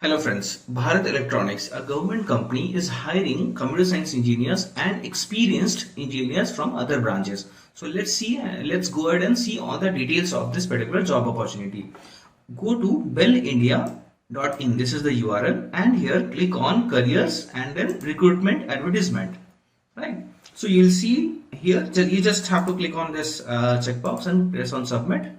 Hello friends, Bharat Electronics, a government company, is hiring computer science engineers and experienced engineers from other branches. So let's go ahead and see all the details of this particular job opportunity. Go to bellindia.in, this is the URL, and here click on careers and then recruitment advertisement. Right. So you'll see here, you just have to click on this checkbox and press on submit.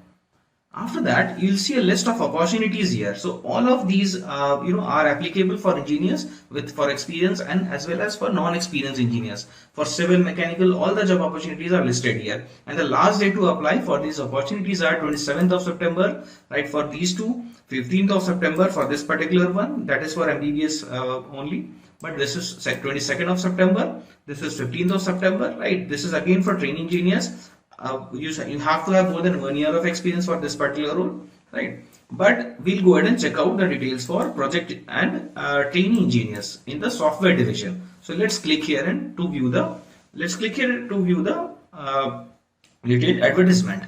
After that, you'll see a list of opportunities here. So all of these, are applicable for engineers for experience and as well as for non-experienced engineers. For civil, mechanical, all the job opportunities are listed here. And the last day to apply for these opportunities are 27th of September, right? For these two, 15th of September for this particular one, that is for MBBS only. But this is 22nd of September. This is 15th of September, right? This is again for training engineers. You have to have more than 1 year of experience for this particular role, right? But we'll go ahead and check out the details for project and training engineers in the software division. So let's click here and to view the detailed advertisement.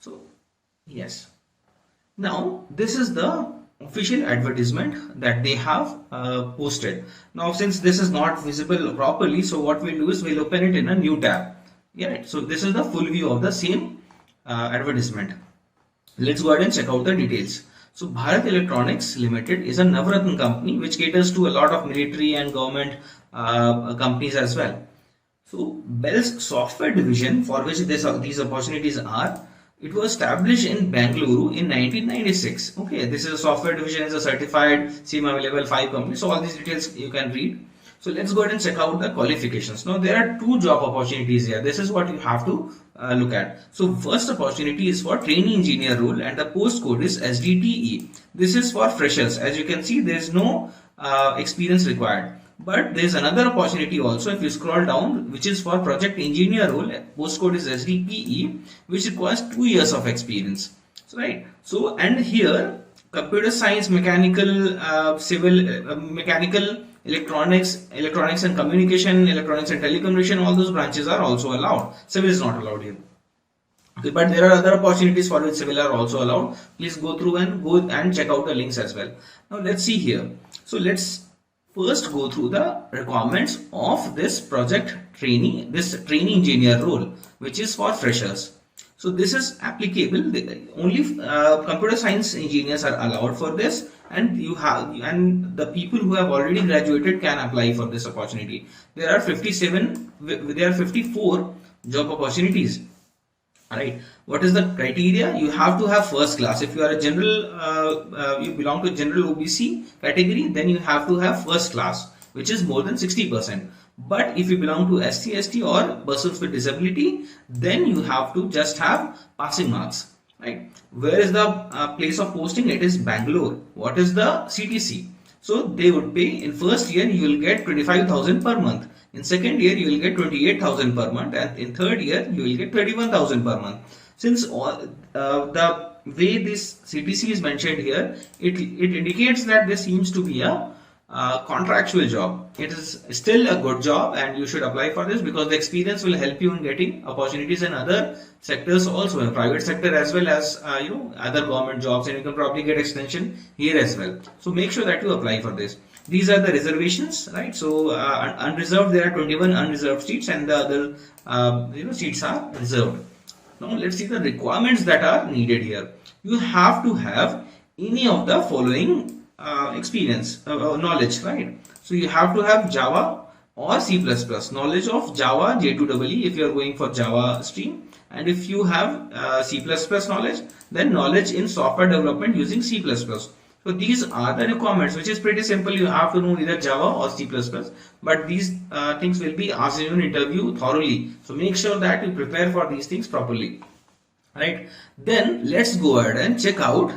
So yes, now this is the official advertisement that they have posted. Now since this is not visible properly, so what we'll do is we'll open it in a new tab. Yeah, so this is the full view of the same advertisement. Let's go ahead and check out the details. So Bharat Electronics Limited is a Navratna company which caters to a lot of military and government companies as well. So Bell's software division, for which these opportunities are, it was established in Bangalore in 1996. Okay, this is a software division, is a certified CMA level 5 company. So all these details you can read. So let's go ahead and check out the qualifications. Now there are two job opportunities here. This is what you have to look at. So first opportunity is for training engineer role and the post code is SDTE. This is for freshers. As you can see, there is no experience required. But there is another opportunity also if you scroll down, which is for project engineer role. Post code is SDPE, which requires 2 years of experience. So, right. So and here computer science, mechanical, civil, mechanical, electronics and communication, electronics and telecommunication, all those branches are also allowed. Civil is not allowed here. Okay, but there are other opportunities for which civil are also allowed. Please go through and check out the links as well. Now let's see here. So let's first go through the requirements of this project trainee, this training engineer role, which is for freshers. So this is applicable. Only computer science engineers are allowed for this, and the people who have already graduated can apply for this opportunity. There are 54 job opportunities. Right. What is the criteria? You have to have first class. If you are a general, you belong to general OBC category, then you have to have first class, which is more than 60%. But if you belong to SC, ST or persons with disability, then you have to just have passing marks. Right. Where is the place of posting? It is Bangalore. What is the CTC? So they would pay in first year you will get 25,000 per month. In second year you will get 28,000 per month, and in third year you will get 31,000 per month. Since the way this CTC is mentioned here, it indicates that this seems to be a contractual job. It is still a good job and you should apply for this because the experience will help you in getting opportunities in other sectors also, in private sector as well as other government jobs, and you can probably get extension here as well. So make sure that you apply for this. These are the reservations, right? So unreserved, there are 21 unreserved seats and the other seats are reserved. Now let's see the requirements that are needed here. You have to have any of the following experience, knowledge, right? So you have to have Java or C++, knowledge of Java J2EE if you are going for Java stream, and if you have C++ knowledge, then knowledge in software development using C++. So these are the requirements, which is pretty simple. You have to know either Java or C++, but these things will be asked in an interview thoroughly. So make sure that you prepare for these things properly, right? Then let's go ahead and check out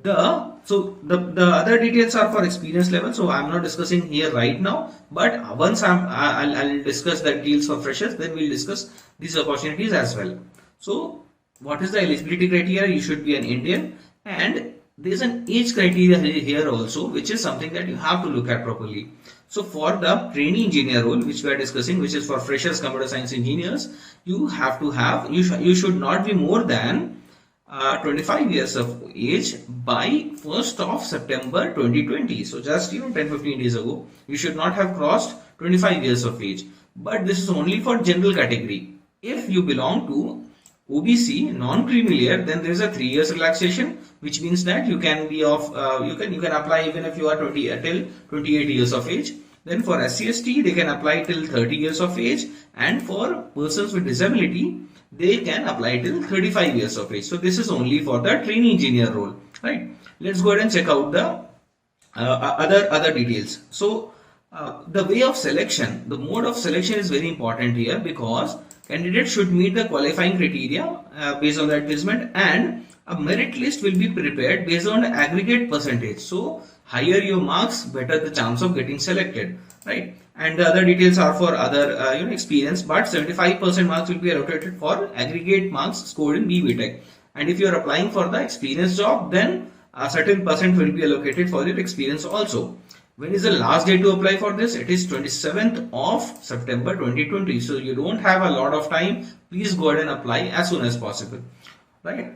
the other details are for experience level, so I'm not discussing here right now, but once I'll discuss the details for freshers, then we'll discuss these opportunities as well. So what is the eligibility criteria? You should be an Indian, and there's an age criteria here also, which is something that you have to look at properly. So for the trainee engineer role, which we are discussing, which is for freshers computer science engineers, you have to have, you should not be more than 25 years of age by 1st of September 2020. So just 10-15 days ago, you should not have crossed 25 years of age. But this is only for general category. If you belong to OBC non-creamy layer, then there is a 3 years relaxation, which means that you can be of you can apply even if you are 20 till 28 years of age. Then for SC/ST, they can apply till 30 years of age, and for persons with disability, they can apply till 35 years of age. So this is only for the trainee engineer role, right? Let's go ahead and check out the other details. So the way of selection, the mode of selection is very important here, because candidates should meet the qualifying criteria based on the advertisement, and a merit list will be prepared based on aggregate percentage. So higher your marks, better the chance of getting selected, right? And the other details are for other experience, but 75% marks will be allocated for aggregate marks scored in BTech. And if you are applying for the experience job, then a certain percent will be allocated for your experience also. When is the last day to apply for this? It is 27th of September 2020. So you don't have a lot of time. Please go ahead and apply as soon as possible, right?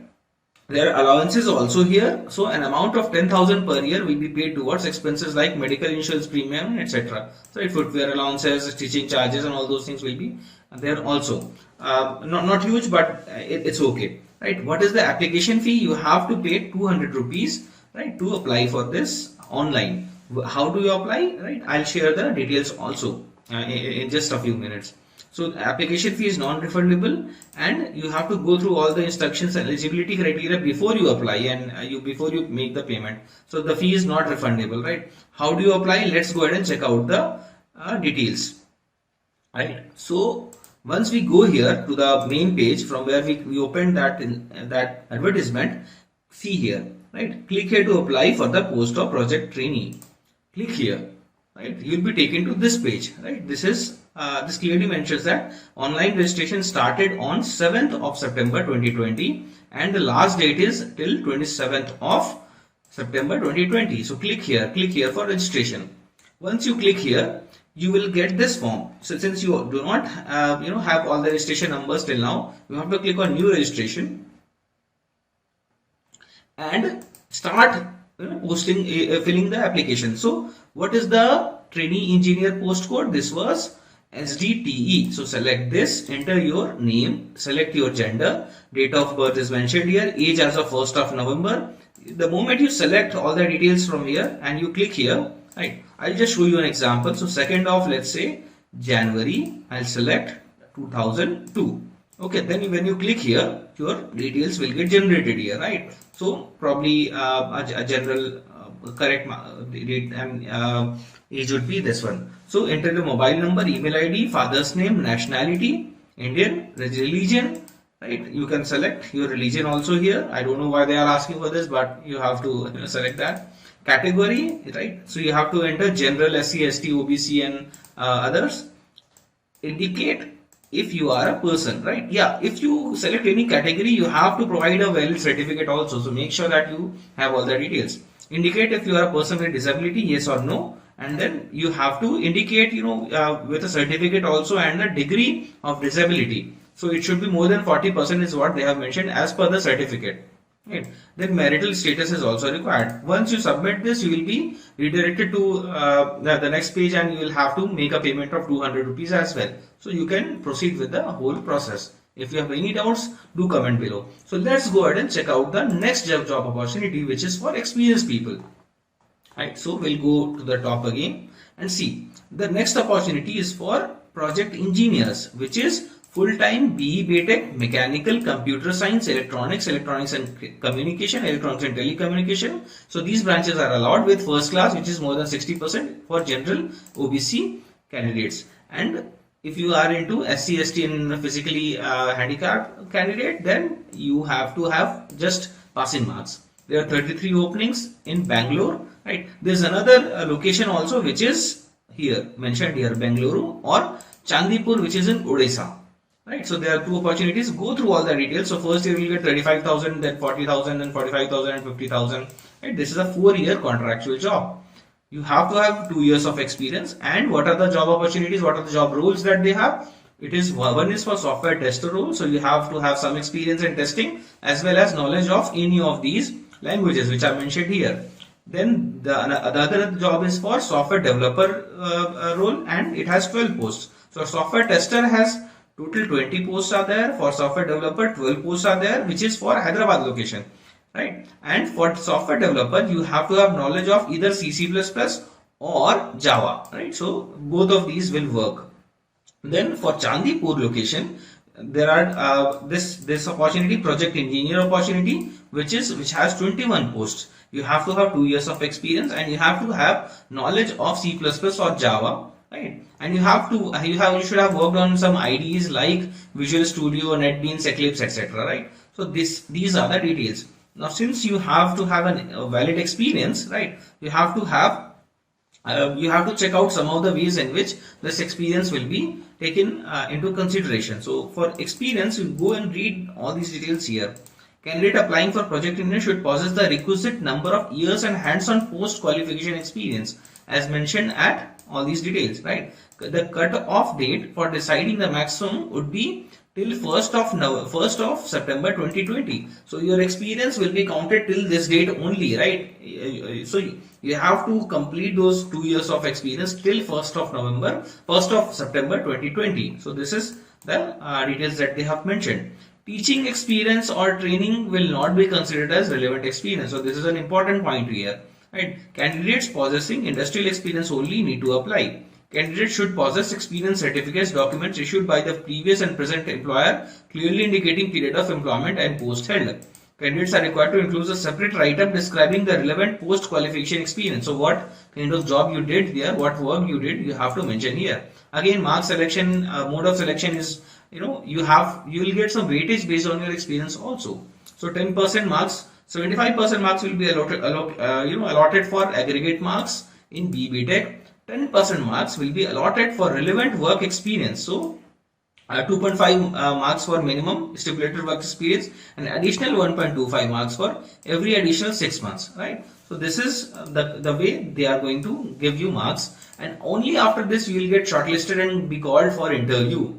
There are allowances also here. So an amount of 10,000 per year will be paid towards expenses like medical insurance premium, etc. So footwear allowances, teaching charges, and all those things will be there also. Not huge, but it's okay, right? What is the application fee? You have to pay 200 rupees, right, to apply for this online. How do you apply, right? I'll share the details also in just a few minutes. So the application fee is non-refundable, and you have to go through all the instructions and eligibility criteria before you apply, and before you make the payment. So the fee is not refundable, right? How do you apply? Let's go ahead and check out the details, right? So once we go here to the main page from where we opened that advertisement, see here, right? Click here to apply for the post of project trainee. Click here, right? You'll be taken to this page, right? This clearly mentions that online registration started on 7th of September 2020, and the last date is till 27th of September 2020. So click here for registration. Once you click here, you will get this form. So since you do not have all the registration numbers till now, you have to click on new registration and start filling the application. So what is the trainee engineer postcode? This was SDTE. So select this, enter your name, select your gender, date of birth is mentioned here, age as of 1st of November. The moment you select all the details from here and you click here, right, I'll just show you an example. So 2nd of, let's say, January, I'll select 2002. Okay, then when you click here, your details will get generated here, right? So probably a general correct date and age would be this one. So enter the mobile number, email ID, father's name, nationality, Indian, religion, right? You can select your religion also here. I don't know why they are asking for this, but you have to select that. Category, right? So you have to enter general, SC, ST, OBC, and others. Indicate if you are a person, right? Yeah, if you select any category, you have to provide a valid certificate also. So make sure that you have all the details. Indicate if you are a person with disability, yes or no. And then you have to indicate, with a certificate also and a degree of disability. So it should be more than 40% is what they have mentioned as per the certificate. Right. Then marital status is also required. Once you submit this, you will be redirected to the next page, and you will have to make a payment of 200 rupees as well. So you can proceed with the whole process. If you have any doubts, do comment below. So let's go ahead and check out the next job opportunity, which is for experienced people. Right. So we'll go to the top again and see. The next opportunity is for project engineers, which is full-time BE BTech, Mechanical, Computer Science, Electronics and Communication, Electronics and Telecommunication. So these branches are allowed with first class, which is more than 60% for general OBC candidates. And if you are into SC, ST and physically handicapped candidate, then you have to have just passing marks. There are 33 openings in Bangalore, right? There's another location also, which is here mentioned here, Bengaluru or Chandipur, which is in Odisha. Right, so there are two opportunities. Go through all the details. So first year you will get 35,000, then 40,000, then 45,000 and 50,000. Right, this is a 4-year contractual job. You have to have 2 years of experience. And what are the job opportunities? What are the job roles that they have? It is one is for software tester role, so you have to have some experience in testing as well as knowledge of any of these languages which are mentioned here. Then the other job is for software developer role, and it has 12 posts. So software tester has total 20 posts are there. For software developer 12 posts are there, which is for Hyderabad location, right? And for software developer you have to have knowledge of either C++ or Java, right? So both of these will work. Then for Chandipur location, there are this opportunity, project engineer opportunity, which has 21 posts. You have to have 2 years of experience and you have to have knowledge of C++ or Java, right? And you should have worked on some IDEs like Visual Studio, NetBeans, Eclipse, etc., right? So these are the details. Now since you have to have a valid experience, right, you have to check out some of the ways in which this experience will be taken into consideration. So for experience, you go and read all these details here. Candidate applying for project engineer should possess the requisite number of years and hands-on post-qualification experience as mentioned at all these details, right? The cut-off date for deciding the maximum would be till 1st of September 2020. So your experience will be counted till this date only, right? So you have to complete those 2 years of experience till 1st of September 2020. So this is the details that they have mentioned. Teaching experience or training will not be considered as relevant experience. So this is an important point here, right? Candidates possessing industrial experience only need to apply. Candidates should possess experience certificates, documents issued by the previous and present employer, clearly indicating period of employment and post held. Candidates are required to include a separate write-up describing the relevant post-qualification experience. So what kind of job you did there, what work you did, you have to mention here. Again, mark selection, mode of selection is, you will get some weightage based on your experience also. So 10% marks, 75% marks will be allotted for aggregate marks in BTech. 10% marks will be allotted for relevant work experience. So 2.5 marks for minimum stipulated work experience and additional 1.25 marks for every additional 6 months, right? So this is the way they are going to give you marks, and only after this you will get shortlisted and be called for interview,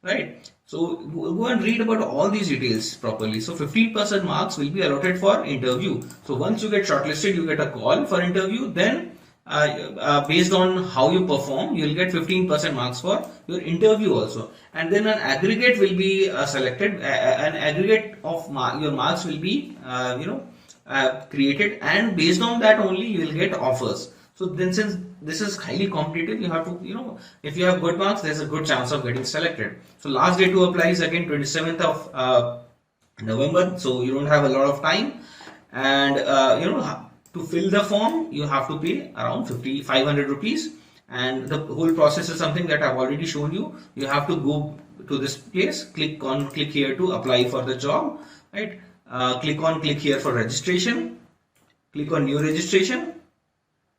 right? So go and read about all these details properly. So 15% marks will be allotted for interview. So once you get shortlisted, you get a call for interview, then based on how you perform, you will get 15% marks for your interview also, and then an aggregate will be selected. An aggregate of your marks will be created, and based on that only you will get offers. So then, since this is highly competitive, you have to, if you have good marks, there's a good chance of getting selected. So last day to apply is again 27th of November. So you don't have a lot of time, and to fill the form, you have to pay around 500 rupees, and the whole process is something that I've already shown you. You have to go to this place, click here to apply for the job, right? Click here for registration, click on new registration,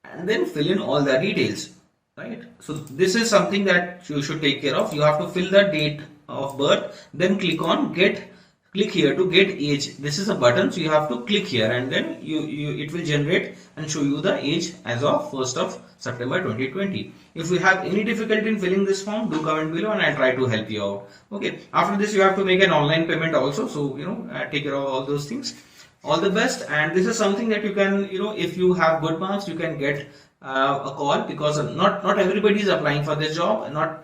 and then fill in all the details, right? So this is something that you should take care of. You have to fill the date of birth, then click here to get age. This is a button, so you have to click here, and then it will generate and show you the age as of 1st of September 2020. If you have any difficulty in filling this form, do comment below and I'll try to help you out. Okay, after this you have to make an online payment also, so take care of all those things. All the best, and this is something that you can, if you have good marks, you can get a call, because not everybody is applying for this job. Not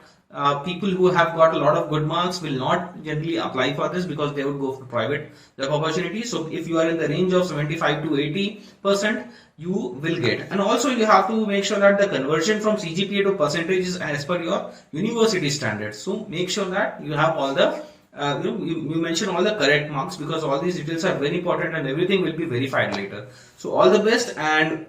people who have got a lot of good marks will not generally apply for this, because they would go for private job opportunities. So if you are in the range of 75 to 80%, you will get. And also you have to make sure that the conversion from CGPA to percentage is as per your university standards. So make sure that you have all the you mention all the correct marks, because all these details are very important and everything will be verified later. So all the best, and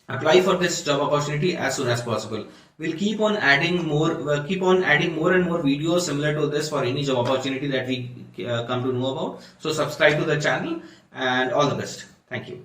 apply for this job opportunity as soon as possible. We'll keep on adding more and more videos similar to this for any job opportunity that we come to know about. So subscribe to the channel, and all the best. Thank you.